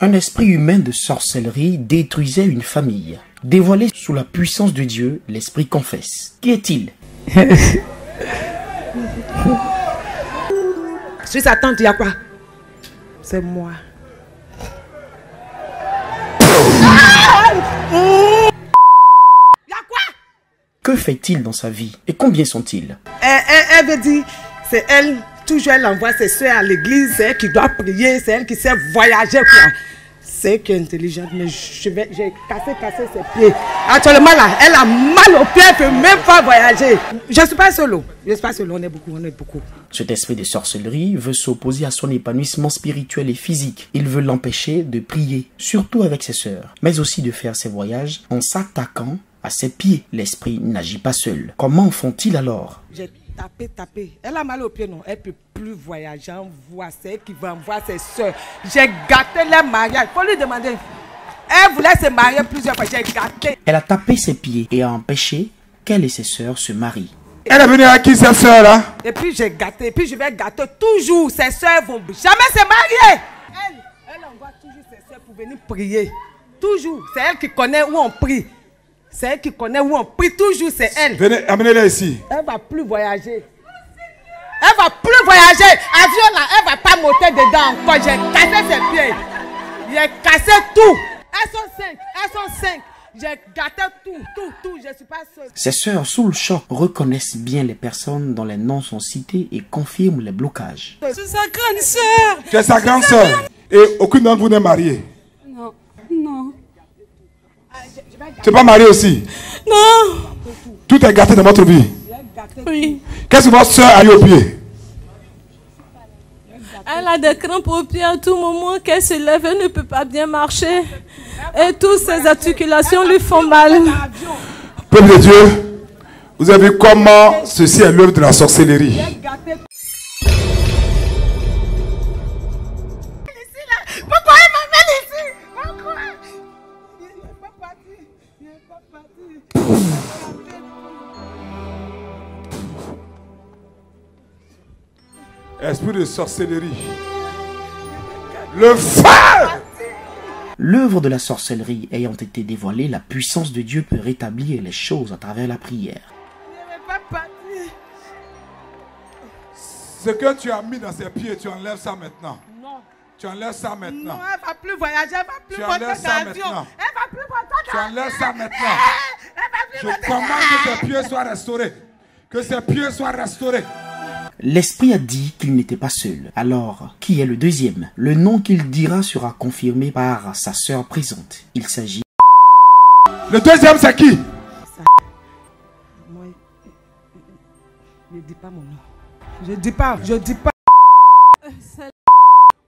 Un esprit humain de sorcellerie détruisait une famille. Dévoilé sous la puissance de Dieu, l'esprit confesse. Qui est-il? Je suis sa tante, il y a quoi? C'est moi. Que fait-il dans sa vie et combien sont-ils? Elle veut dire, c'est elle, toujours elle envoie ses soeurs à l'église, c'est elle qui doit prier, c'est elle qui sait voyager. C'est elle qui est intelligente, mais j'ai cassé ses pieds. Actuellement là, elle a mal aux pieds, elle ne peut même pas voyager. Je ne suis pas solo, on est beaucoup. Cet esprit de sorcellerie veut s'opposer à son épanouissement spirituel et physique. Il veut l'empêcher de prier, surtout avec ses sœurs, mais aussi de faire ses voyages en s'attaquant à ses pieds. L'esprit n'agit pas seul. Comment font-ils alors? J'ai tapé. Elle a mal aux pieds, non. Elle ne peut plus voyager. Envoie, c'est elle qui va envoyer ses soeurs. J'ai gâté les mariages. Il faut lui demander. Elle voulait se marier plusieurs fois. J'ai gâté. Elle a tapé ses pieds et a empêché qu'elle et ses sœurs se marient. Elle est venue à qui, cette sœur là? Et puis j'ai gâté. Et puis je vais gâter toujours. Ses sœurs vont jamais se marier. Elle envoie toujours ses sœurs pour venir prier. Toujours. C'est elle qui connaît où on prie. C'est elle qui connaît où on prie toujours, c'est elle. Venez, amenez-la ici. Elle ne va plus voyager. Avion là, elle ne va pas monter dedans encore. J'ai cassé ses pieds. J'ai cassé tout. Elles sont cinq. J'ai gâté tout. Je ne suis pas seule. Ses sœurs, sous le choc, reconnaissent bien les personnes dont les noms sont cités et confirment les blocages. C'est sa grande sœur. Tu es sa grande sœur. Et aucune d'entre vous n'est mariée? Non. Tu n'es pas mariée aussi? Non. Tout est gâté dans votre vie? Oui. Qu'est-ce que votre sœur a eu au pied? Elle a des crampes aux pieds à tout moment qu'elle se lève, elle ne peut pas bien marcher. Et toutes ses articulations lui font mal. Peuple de Dieu, vous avez vu comment ceci est l'œuvre de la sorcellerie. Pourquoi elle m'amène ici? Pourquoi? Il n'est pas parti. Esprit de sorcellerie. Le feu! L'œuvre de la sorcellerie ayant été dévoilée, la puissance de Dieu peut rétablir les choses à travers la prière. Il n'est pas parti. Ce que tu as mis dans ses pieds, tu enlèves ça maintenant. Non. Tu enlèves ça maintenant. Non, elle ne va plus voyager, elle ne va plus Tu monter enlèves ça d'avion. maintenant. Elle ne va plus monter Tu d'avion. enlèves ça maintenant. Elle va plus Je monter commande que tes pieds soient restaurés. Que ses pieds soient restaurés. L'esprit a dit qu'il n'était pas seul. Alors, qui est le deuxième? Le nom qu'il dira sera confirmé par sa sœur présente. Il s'agit... Le deuxième, c'est qui? Moi, ne dis pas mon nom. Je dis pas.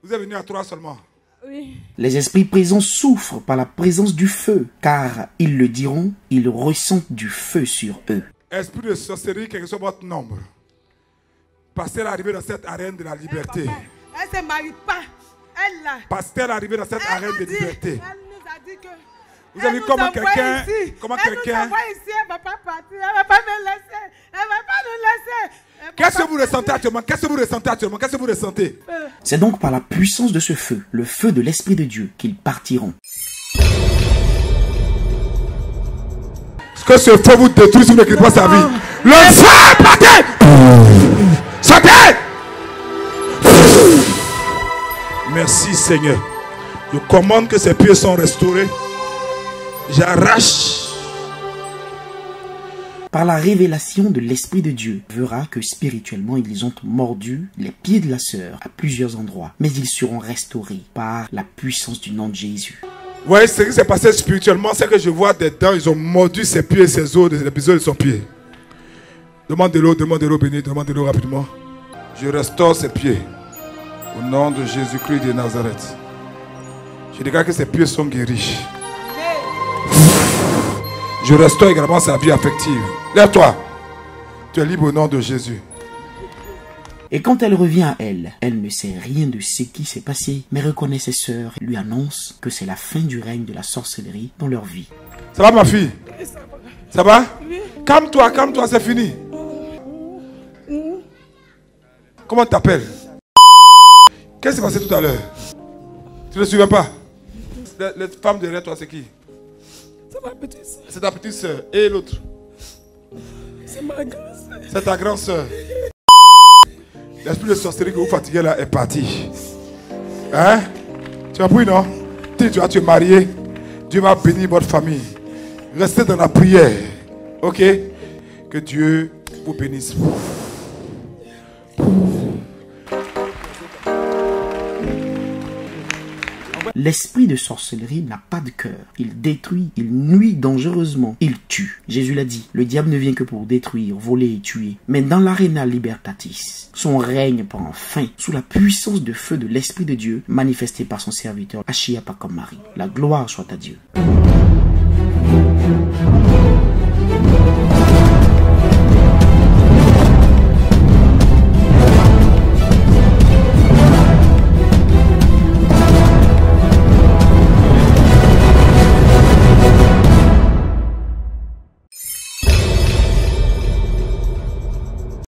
Vous êtes venus à 3 seulement. Oui. Les esprits présents souffrent par la présence du feu, car ils le diront, ils ressentent du feu sur eux. Esprit de sorcellerie, quel que soit votre nombre, passez-elle arriver dans cette arène de la liberté. Elle ne se marie pas. Elle là. Passez-elle arriver dans cette arène de liberté. Elle nous a dit que... Vous avez vu comment quelqu'un... Elle nous envoie ici, elle ne va pas partir. Elle ne va pas me laisser. Elle ne va pas nous laisser. Qu'est-ce que vous ressentez actuellement? Qu'est-ce que vous ressentez? C'est donc par la puissance de ce feu, le feu de l'Esprit de Dieu, qu'ils partiront. Que ce feu vous détruit si vous ne quittez pas sa vie. Le feu, partez! Sortez! Merci Seigneur. Je commande que ses pieds sont restaurés. J'arrache. Par la révélation de l'Esprit de Dieu, verra que spirituellement ils ont mordu les pieds de la sœur à plusieurs endroits, mais ils seront restaurés par la puissance du nom de Jésus. Vous voyez ce qui s'est passé spirituellement, c'est que je vois des dents, ils ont mordu ses pieds et ses os, les épisodes de son pied. Demandez-le, béni, demandez-le rapidement. Je restaure ses pieds. Au nom de Jésus-Christ de Nazareth. Je déclare que ses pieds sont guéris. Je restaure également sa vie affective. Lève-toi. Tu es libre au nom de Jésus. Et quand elle revient à elle, elle ne sait rien de ce qui s'est passé, mais reconnaît ses sœurs et lui annonce que c'est la fin du règne de la sorcellerie dans leur vie. Ça va ma fille? Ça va? Calme-toi, c'est fini. Comment tu t'appelles? Qu'est-ce qui s'est passé tout à l'heure? Tu ne te souviens pas? les femmes derrière toi, c'est qui? C'est ma petite soeur. C'est ta petite soeur. Et l'autre? C'est ma grande soeur. C'est ta grande soeur. L'esprit de sorcellerie que vous fatiguez là est parti. Hein? Tu as pris, non? Tu vas te marier. Dieu va bénir votre famille. Restez dans la prière. Ok? Que Dieu vous bénisse. L'esprit de sorcellerie n'a pas de cœur. Il détruit, il nuit dangereusement, il tue. Jésus l'a dit, le diable ne vient que pour détruire, voler et tuer. Mais dans l'aréna libertatis, son règne prend fin sous la puissance de feu de l'Esprit de Dieu manifesté par son serviteur Achia Pakom Marie. La gloire soit à Dieu.